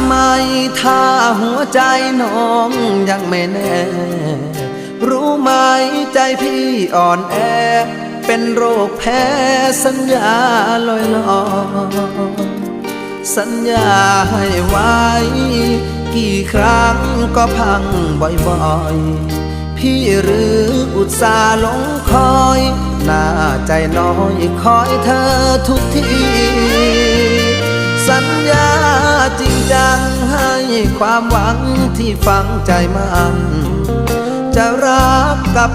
ไหมถ้าหัวใจน้องยังไม่แน่ รู้ไหมใจพี่อ่อนแอเป็นโรคแพ้สัญญาลอยลอยสัญญาให้ไว้กี่ครั้งก็พังบ่อยๆพี่หรืออุตส่าห์หลงคอยหน้าใจน้อยคอยเธอทุกทีสัญญาจริงจังให้ความหวังที่ฝังใจมันจะรักกับ